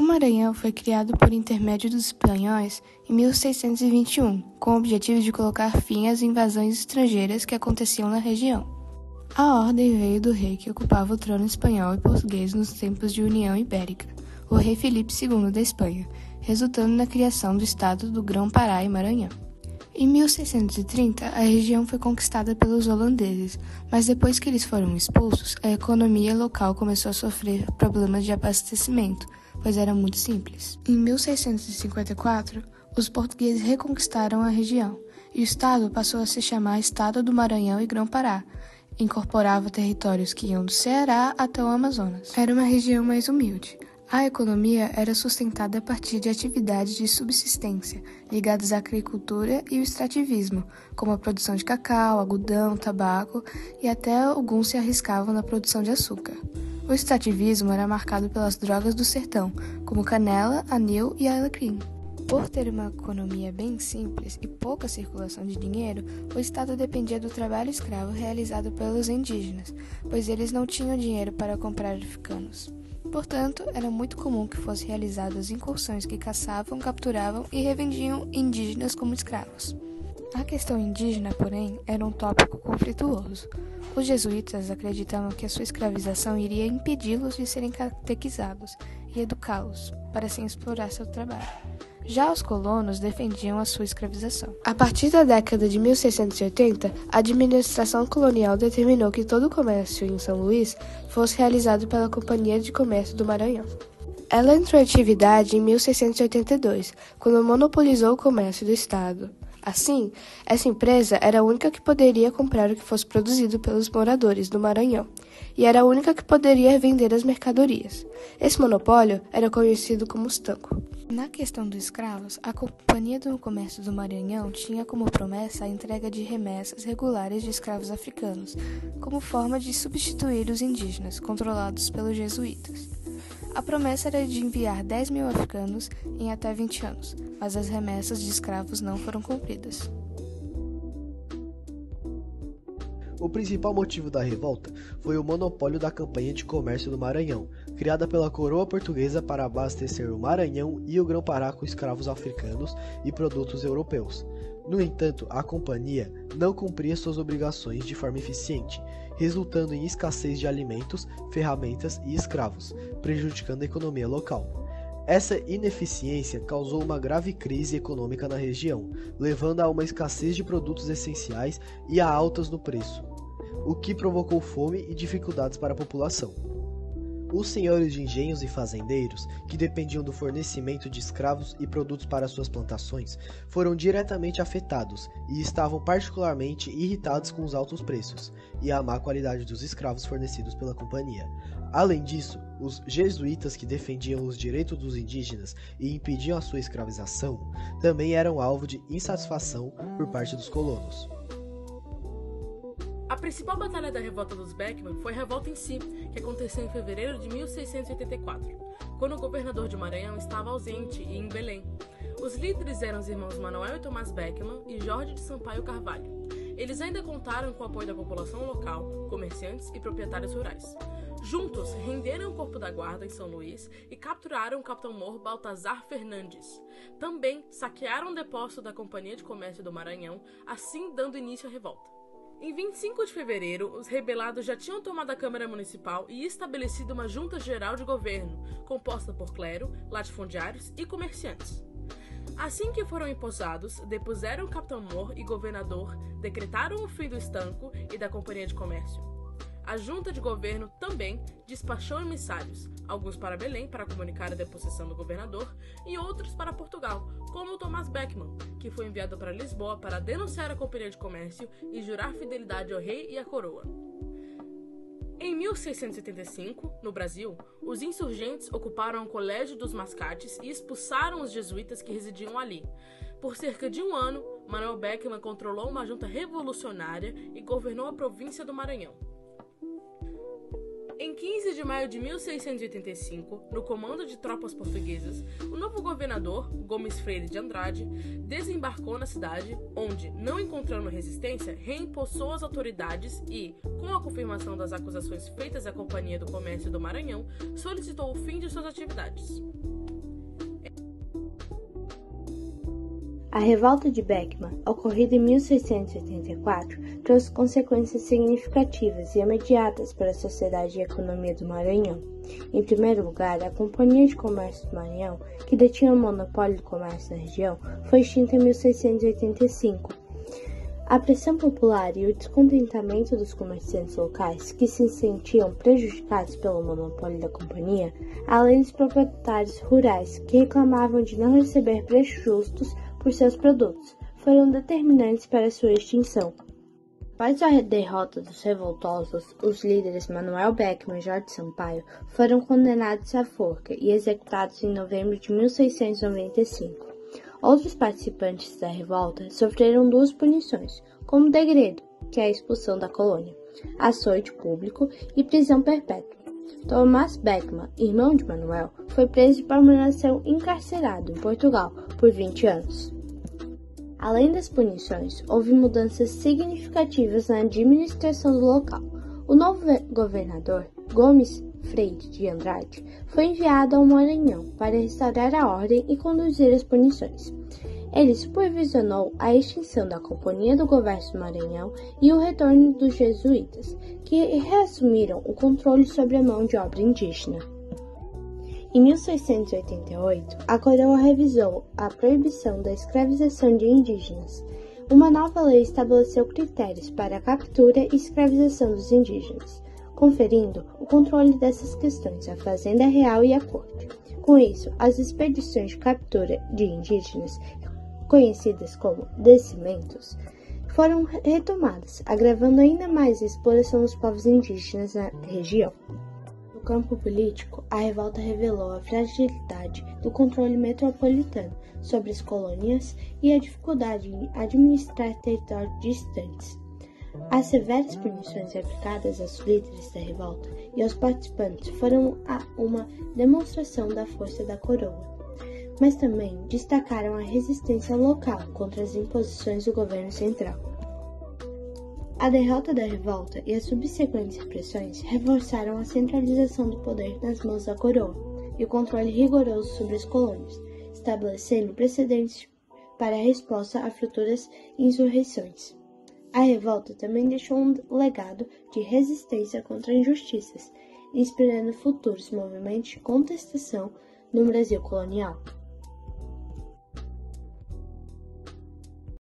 O Maranhão foi criado por intermédio dos espanhóis em 1621, com o objetivo de colocar fim às invasões estrangeiras que aconteciam na região. A ordem veio do rei que ocupava o trono espanhol e português nos tempos de União Ibérica, o rei Filipe II da Espanha, resultando na criação do estado do Grão-Pará e Maranhão. Em 1630, a região foi conquistada pelos holandeses, mas depois que eles foram expulsos, a economia local começou a sofrer problemas de abastecimento, pois era muito simples. Em 1654, os portugueses reconquistaram a região, e o estado passou a se chamar Estado do Maranhão e Grão-Pará. Incorporava territórios que iam do Ceará até o Amazonas. Era uma região mais humilde. A economia era sustentada a partir de atividades de subsistência, ligadas à agricultura e o extrativismo, como a produção de cacau, algodão, tabaco, e até alguns se arriscavam na produção de açúcar. O extrativismo era marcado pelas drogas do sertão, como canela, anil e alecrim. Por ter uma economia bem simples e pouca circulação de dinheiro, o Estado dependia do trabalho escravo realizado pelos indígenas, pois eles não tinham dinheiro para comprar africanos. Portanto, era muito comum que fossem realizadas incursões que caçavam, capturavam e revendiam indígenas como escravos. A questão indígena, porém, era um tópico conflituoso. Os jesuítas acreditavam que a sua escravização iria impedi-los de serem catequizados e educá-los para assim explorar seu trabalho. Já os colonos defendiam a sua escravização. A partir da década de 1680, a administração colonial determinou que todo o comércio em São Luís fosse realizado pela Companhia de Comércio do Maranhão. Ela entrou em atividade em 1682, quando monopolizou o comércio do estado. Assim, essa empresa era a única que poderia comprar o que fosse produzido pelos moradores do Maranhão, e era a única que poderia vender as mercadorias. Esse monopólio era conhecido como estanco. Na questão dos escravos, a Companhia do Comércio do Maranhão tinha como promessa a entrega de remessas regulares de escravos africanos, como forma de substituir os indígenas, controlados pelos jesuítas. A promessa era de enviar 10 mil africanos em até 20 anos, mas as remessas de escravos não foram cumpridas. O principal motivo da revolta foi o monopólio da Companhia de Comércio do Maranhão, criada pela coroa portuguesa para abastecer o Maranhão e o Grão-Pará com escravos africanos e produtos europeus. No entanto, a companhia não cumpria suas obrigações de forma eficiente, resultando em escassez de alimentos, ferramentas e escravos, prejudicando a economia local. Essa ineficiência causou uma grave crise econômica na região, levando a uma escassez de produtos essenciais e a altas no preço, o que provocou fome e dificuldades para a população. Os senhores de engenhos e fazendeiros, que dependiam do fornecimento de escravos e produtos para suas plantações, foram diretamente afetados e estavam particularmente irritados com os altos preços e a má qualidade dos escravos fornecidos pela companhia. Além disso, os jesuítas que defendiam os direitos dos indígenas e impediam a sua escravização, também eram alvo de insatisfação por parte dos colonos. A principal batalha da revolta dos Beckman foi a revolta em si, que aconteceu em fevereiro de 1684, quando o governador de Maranhão estava ausente e em Belém. Os líderes eram os irmãos Manuel e Tomás Beckman e Jorge de Sampaio Carvalho. Eles ainda contaram com o apoio da população local, comerciantes e proprietários rurais. Juntos, renderam o corpo da guarda em São Luís e capturaram o capitão-mor Baltazar Fernandes. Também saquearam o depósito da Companhia de Comércio do Maranhão, assim dando início à revolta. Em 25 de fevereiro, os rebelados já tinham tomado a Câmara Municipal e estabelecido uma Junta Geral de Governo, composta por clero, latifundiários e comerciantes. Assim que foram empossados, depuseram o capitão-mor e governador, decretaram o fim do estanco e da Companhia de Comércio. A Junta de Governo também despachou emissários, alguns para Belém para comunicar a deposição do governador e outros para Portugal, como o Tomás Beckman, que foi enviado para Lisboa para denunciar a Companhia de Comércio e jurar fidelidade ao rei e à coroa. Em 1675, no Brasil, os insurgentes ocuparam o Colégio dos Mascates e expulsaram os jesuítas que residiam ali. Por cerca de um ano, Manuel Beckman controlou uma junta revolucionária e governou a província do Maranhão. Em 15 de maio de 1685, no comando de tropas portuguesas, o novo governador, Gomes Freire de Andrade, desembarcou na cidade, onde, não encontrando resistência, reempossou as autoridades e, com a confirmação das acusações feitas à Companhia do Comércio do Maranhão, solicitou o fim de suas atividades. A revolta de Beckman, ocorrida em 1684, trouxe consequências significativas e imediatas para a sociedade e a economia do Maranhão. Em primeiro lugar, a Companhia de Comércio do Maranhão, que detinha o monopólio do comércio na região, foi extinta em 1685. A pressão popular e o descontentamento dos comerciantes locais, que se sentiam prejudicados pelo monopólio da companhia, além dos proprietários rurais, que reclamavam de não receber preços justos por seus produtos, foram determinantes para sua extinção. Após a derrota dos revoltosos, os líderes Manuel Beckman e Jorge Sampaio foram condenados à forca e executados em novembro de 1695. Outros participantes da revolta sofreram duas punições, como degredo, que é a expulsão da colônia, açoite público e prisão perpétua. Tomás Beckman, irmão de Manuel, foi preso e permaneceu encarcerado em Portugal por 20 anos. Além das punições, houve mudanças significativas na administração do local. O novo governador, Gomes Freire de Andrade, foi enviado ao Maranhão para restaurar a ordem e conduzir as punições. Ele supervisionou a extinção da Companhia do Comércio do Maranhão e o retorno dos jesuítas, que reassumiram o controle sobre a mão de obra indígena. Em 1688, a coroa revisou a proibição da escravização de indígenas. Uma nova lei estabeleceu critérios para a captura e escravização dos indígenas, conferindo o controle dessas questões à Fazenda Real e à Corte. Com isso, as expedições de captura de indígenas, conhecidas como descimentos, foram retomadas, agravando ainda mais a exploração dos povos indígenas na região. No campo político, a revolta revelou a fragilidade do controle metropolitano sobre as colônias e a dificuldade em administrar territórios distantes. As severas punições aplicadas aos líderes da revolta e aos participantes foram uma demonstração da força da coroa, mas também destacaram a resistência local contra as imposições do governo central. A derrota da revolta e as subsequentes repressões reforçaram a centralização do poder nas mãos da coroa e o controle rigoroso sobre as colônias, estabelecendo precedentes para a resposta a futuras insurreições. A revolta também deixou um legado de resistência contra injustiças, inspirando futuros movimentos de contestação no Brasil colonial.